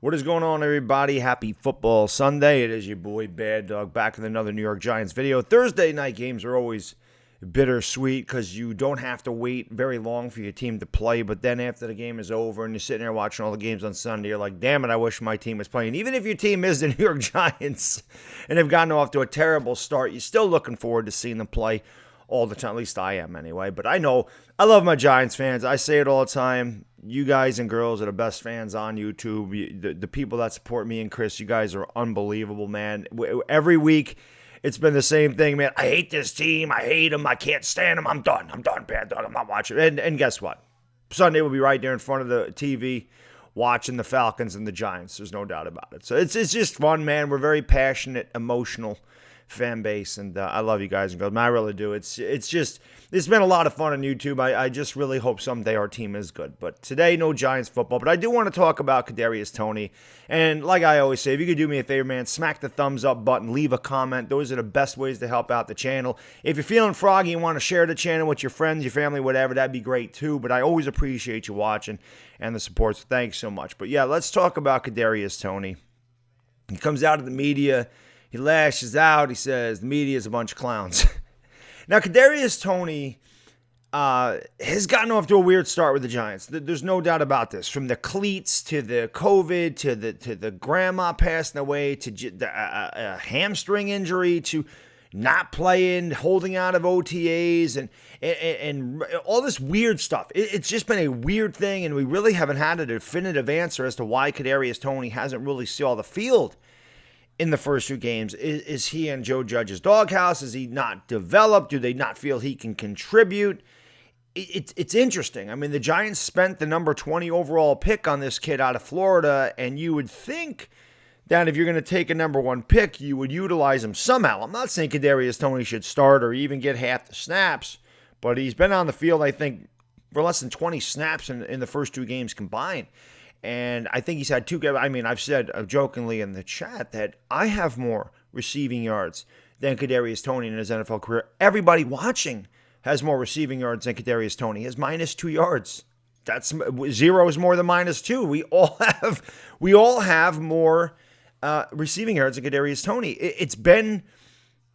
What is going on, everybody? Happy Football Sunday. It is your boy Baddog back with another New York Giants video. Thursday night games are always bittersweet because you don't have to wait very long for your team to play. But then after the game is over and you're sitting there watching all the games on Sunday, you're like, damn it, I wish my team was playing. Even if your team is the New York Giants and have gotten off to a terrible start, you're still looking forward to seeing them play all the time. At least I am anyway. But I know I love my Giants fans. I say it all the time. You guys and girls are the best fans on YouTube. The people that support me and Chris, you guys are unbelievable, man. Every week, it's been the same thing, man. I hate this team. I hate them. I can't stand them. I'm done. Bad dog. I'm not watching. And guess what? Sunday we'll be right there in front of the TV watching the Falcons and the Giants. There's no doubt about it. So it's just fun, man. We're very passionate, emotional fan base, and I love you guys and girls. I really do. It's been a lot of fun on YouTube. I just really hope someday our team is good. But today, no Giants football. But I do want to talk about Kadarius Toney. And like I always say, if you could do me a favor, man, smack the thumbs up button, leave a comment. Those are the best ways to help out the channel. If you're feeling froggy and want to share the channel with your friends, your family, whatever, that'd be great too. But I always appreciate you watching and the support. So thanks so much. But yeah, let's talk about Kadarius Toney. He comes out of the media. He lashes out. He says the media is a bunch of clowns. Now, Kadarius Toney has gotten off to a weird start with the Giants. There's no doubt about this. From the cleats to the COVID to the grandma passing away to a hamstring injury to not playing, holding out of OTAs, and all this weird stuff. It's just been a weird thing, and we really haven't had a definitive answer as to why Kadarius Toney hasn't really saw the field in the first two games. Is he in Joe Judge's doghouse? Is he not developed? Do they not feel he can contribute? It's interesting. I mean, the Giants spent the number 20 overall pick on this kid out of Florida, and you would think that if you're going to take a number one pick, you would utilize him somehow. I'm not saying Kadarius Toney should start or even get half the snaps, but he's been on the field, I think, for less than 20 snaps in the first two games combined. And I think he's had two. I mean, I've said jokingly in the chat that I have more receiving yards than Kadarius Toney in his NFL career. Everybody watching has more receiving yards than Kadarius Toney. He has minus 2 yards. That's zero is more than minus 2. We all have more receiving yards than Kadarius Toney. It's been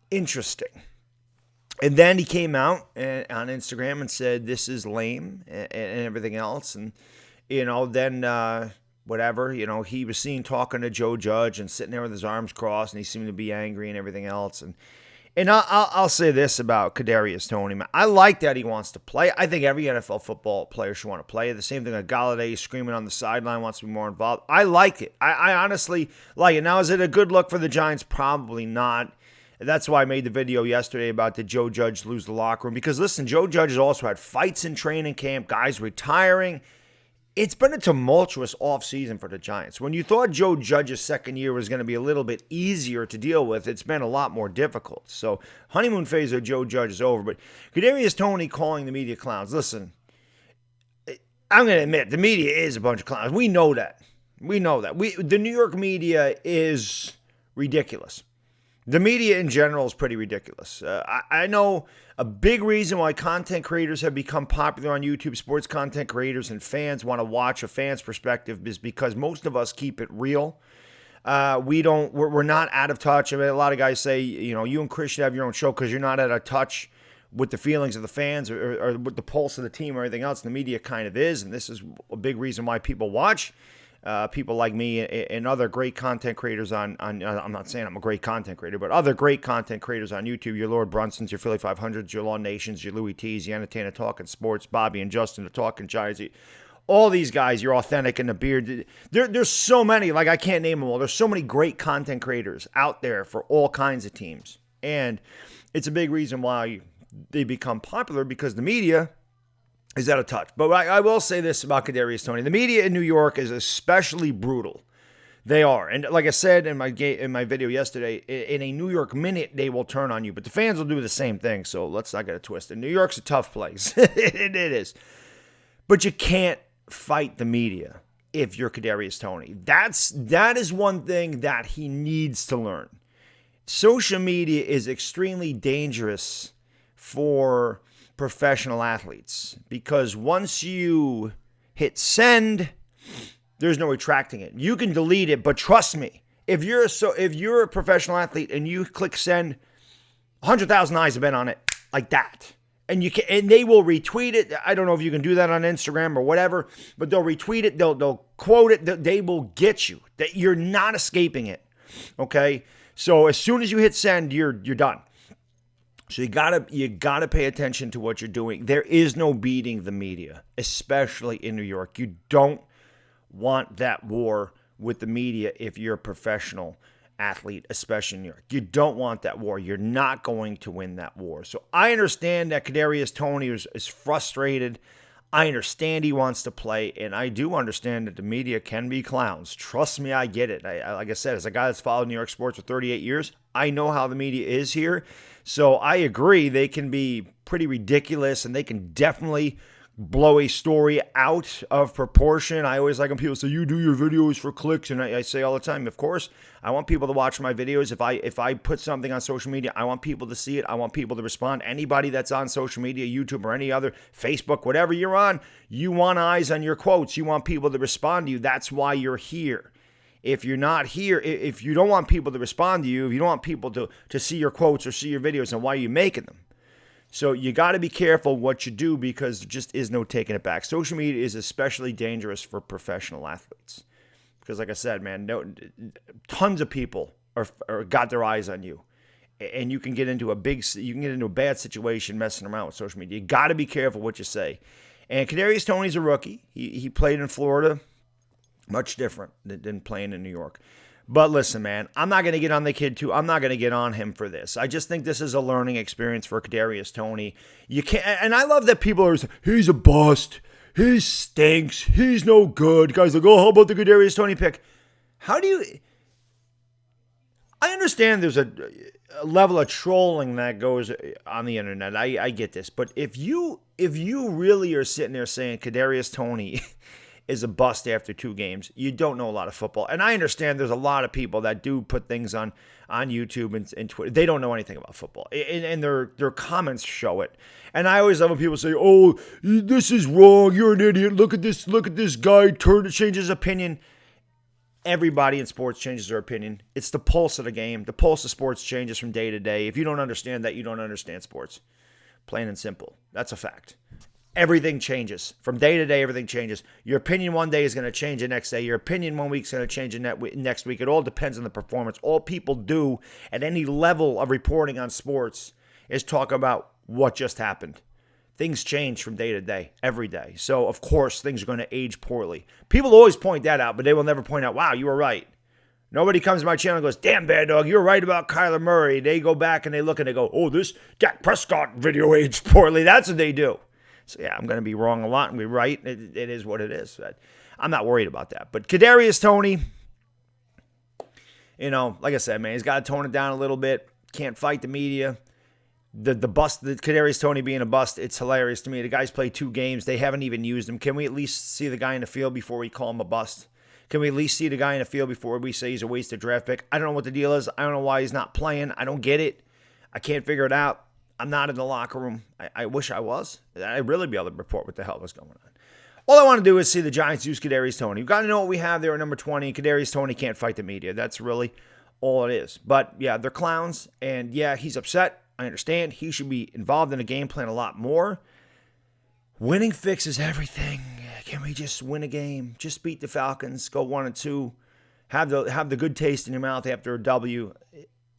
interesting. And then he came out on Instagram and said this is lame and everything else. And then whatever, he was seen talking to Joe Judge and sitting there with his arms crossed, and he seemed to be angry and everything else. And I'll say this about Kadarius Toney, man. I like that he wants to play. I think every NFL football player should want to play. The same thing like Galladay screaming on the sideline, wants to be more involved. I like it. I honestly like it. Now, is it a good look for the Giants? Probably not. That's why I made the video yesterday about did Joe Judge lose the locker room? Because, listen, Joe Judge has also had fights in training camp, guys retiring. It's been a tumultuous offseason for the Giants. When you thought Joe Judge's second year was going to be a little bit easier to deal with, it's been a lot more difficult. So, honeymoon phase of Joe Judge is over. But Kadarius Toney calling the media clowns. Listen, I'm going to admit, the media is a bunch of clowns. We know that. The New York media is ridiculous. The media in general is pretty ridiculous. I know a big reason why content creators have become popular on YouTube, sports content creators and fans want to watch a fan's perspective, is because most of us keep it real. We're not out of touch. I mean, a lot of guys say, you and Chris should have your own show because you're not out of touch with the feelings of the fans or with the pulse of the team or anything else. And the media kind of is, and this is a big reason why people watch. People like me and other great content creators on I'm not saying I'm a great content creator, but other great content creators on YouTube, your Lord Brunsons, your Philly 500s, your Law Nations, your Louis T's, your Entertainer Talking Sports, Bobby and Justin, the Talking Giants. All these guys, you're authentic in the beard. There's so many, like I can't name them all. There's so many great content creators out there for all kinds of teams. And it's a big reason why they become popular because the media is out of touch. But I will say this about Kadarius Toney. The media in New York is especially brutal. They are. And like I said in my video yesterday, in a New York minute, they will turn on you. But the fans will do the same thing, so let's not get it twisted. New York's a tough place. It is. But you can't fight the media if you're Kadarius Toney. That is one thing that he needs to learn. Social media is extremely dangerous for professional athletes because once you hit send, There's no retracting it. You can delete it, but trust me, if you're a professional athlete and you click send, 100,000 eyes have been on it like that. And they will retweet it. I don't know if you can do that on Instagram or whatever, but they'll retweet it. They'll quote it. They will get you. That you're not escaping it. Okay? So as soon as you hit send, you're done. So you gotta pay attention to what you're doing. There is no beating the media, especially in New York. You don't want that war with the media if you're a professional athlete, especially in New York. You don't want that war. You're not going to win that war. So I understand that Kadarius Toney is frustrated. I understand he wants to play, and I do understand that the media can be clowns. Trust me, I get it. Like I said, as a guy that's followed New York sports for 38 years, I know how the media is here. So I agree they can be pretty ridiculous, and they can definitely blow a story out of proportion. I always like when people say, you do your videos for clicks, and I say all the time, of course, I want people to watch my videos. If I put something on social media, I want people to see it. I want people to respond. Anybody that's on social media, YouTube or any other, Facebook, whatever you're on, you want eyes on your quotes. You want people to respond to you. That's why you're here. If you're not here, if you don't want people to respond to you, if you don't want people to see your quotes or see your videos, then why are you making them? So you got to be careful what you do, because there just is no taking it back. Social media is especially dangerous for professional athletes because, like I said, man, tons of people are got their eyes on you, and you can get into a bad situation messing around with social media. You got to be careful what you say. And Kadarius Toney's a rookie. He played in Florida, much different than playing in New York. But listen, man, I'm not going to get on the kid too. I'm not going to get on him for this. I just think this is a learning experience for Kadarius Toney. You can't, and I love that people are saying, he's a bust. He stinks. He's no good. Guys like, oh, how about the Kadarius Toney pick? How do you... I understand there's a level of trolling that goes on the internet. I get this. But if you really are sitting there saying Kadarius Toney is a bust after 2 games, you don't know a lot of football. And I understand there's a lot of people that do put things on YouTube and Twitter. They don't know anything about football. And their comments show it. And I always love when people say, oh, this is wrong. You're an idiot. Look at this guy change his opinion. Everybody in sports changes their opinion. It's the pulse of the game. The pulse of sports changes from day to day. If you don't understand that, you don't understand sports. Plain and simple. That's a fact. Everything changes. From day to day, everything changes. Your opinion one day is going to change the next day. Your opinion one week is going to change the next week. It all depends on the performance. All people do at any level of reporting on sports is talk about what just happened. Things change from day to day, every day. So, of course, things are going to age poorly. People always point that out, but they will never point out, wow, you were right. Nobody comes to my channel and goes, damn, Baddog, you're right about Kyler Murray. They go back and they look and they go, oh, this Dak Prescott video aged poorly. That's what they do. So, yeah, I'm going to be wrong a lot and be right. It is what it is. I'm not worried about that. But Kadarius Toney, like I said, man, he's got to tone it down a little bit. Can't fight the media. The Kadarius Toney being a bust, it's hilarious to me. The guy's played 2 games. They haven't even used him. Can we at least see the guy in the field before we call him a bust? Can we at least see the guy in the field before we say he's a wasted draft pick? I don't know what the deal is. I don't know why he's not playing. I don't get it. I can't figure it out. I'm not in the locker room. I wish I was. I'd really be able to report what the hell was going on. All I want to do is see the Giants use Kadarius Toney. You've got to know what we have there at number 20. Kadarius Toney can't fight the media. That's really all it is. But, yeah, they're clowns. And, yeah, he's upset. I understand. He should be involved in the game plan a lot more. Winning fixes everything. Can we just win a game? Just beat the Falcons. Go 1-2. Have the good taste in your mouth after a W.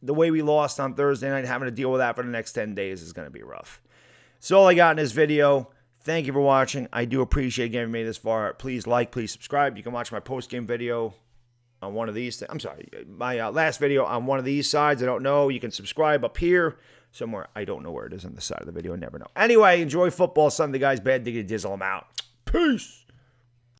The way we lost on Thursday night, having to deal with that for the next 10 days is going to be rough. That's all I got in this video. Thank you for watching. I do appreciate getting me this far. Please like, please subscribe. You can watch my post-game video on one of these. I'm sorry, my last video on one of these sides. I don't know. You can subscribe up here somewhere. I don't know where it is on the side of the video. I never know. Anyway, enjoy football Sunday, guys. Bad diggity dizzle. I'm out. Peace.